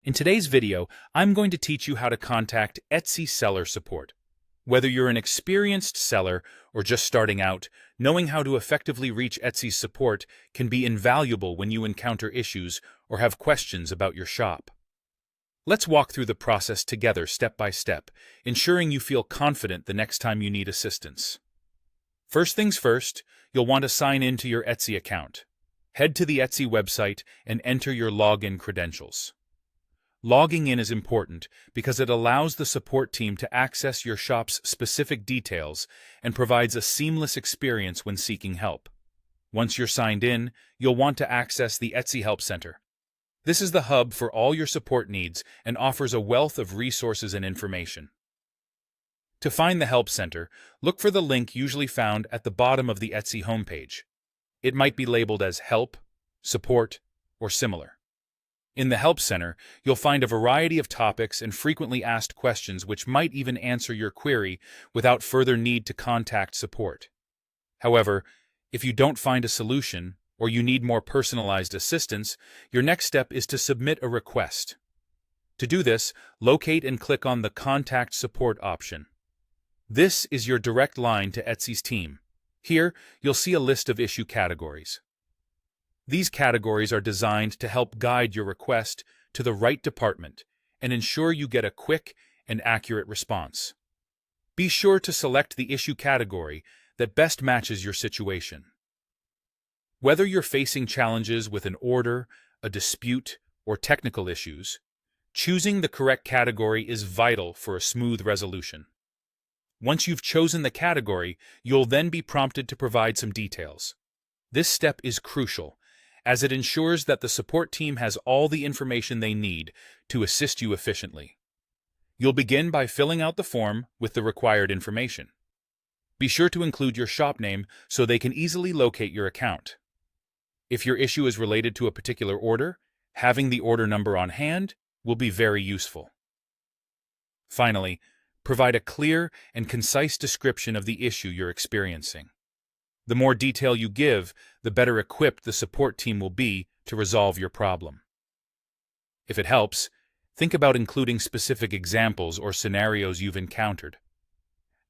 In today's video, I'm going to teach you how to contact Etsy seller support. Whether you're an experienced seller or just starting out, knowing how to effectively reach Etsy's support can be invaluable when you encounter issues or have questions about your shop. Let's walk through the process together step by step, ensuring you feel confident the next time you need assistance. First things first, you'll want to sign in to your Etsy account. Head to the Etsy website and enter your login credentials. Logging in is important because it allows the support team to access your shop's specific details and provides a seamless experience when seeking help. Once you're signed in, you'll want to access the Etsy Help Center. This is the hub for all your support needs and offers a wealth of resources and information. To find the Help Center, look for the link usually found at the bottom of the Etsy homepage. It might be labeled as Help, Support, or similar. In the Help Center, you'll find a variety of topics and frequently asked questions which might even answer your query without further need to contact support. However, if you don't find a solution or you need more personalized assistance, your next step is to submit a request. To do this, locate and click on the Contact Support option. This is your direct line to Etsy's team. Here, you'll see a list of issue categories. These categories are designed to help guide your request to the right department and ensure you get a quick and accurate response. Be sure to select the issue category that best matches your situation. Whether you're facing challenges with an order, a dispute, or technical issues, choosing the correct category is vital for a smooth resolution. Once you've chosen the category, you'll then be prompted to provide some details. This step is crucial, as it ensures that the support team has all the information they need to assist you efficiently. You'll begin by filling out the form with the required information. Be sure to include your shop name so they can easily locate your account. If your issue is related to a particular order, having the order number on hand will be very useful. Finally, provide a clear and concise description of the issue you're experiencing. The more detail you give, the better equipped the support team will be to resolve your problem. If it helps, think about including specific examples or scenarios you've encountered.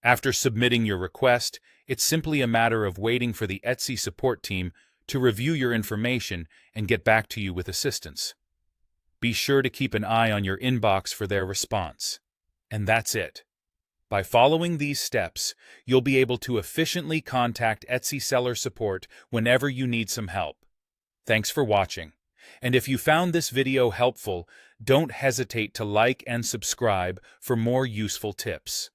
After submitting your request, it's simply a matter of waiting for the Etsy support team to review your information and get back to you with assistance. Be sure to keep an eye on your inbox for their response. And that's it. By following these steps, you'll be able to efficiently contact Etsy seller support whenever you need some help. Thanks for watching. And if you found this video helpful, don't hesitate to like and subscribe for more useful tips.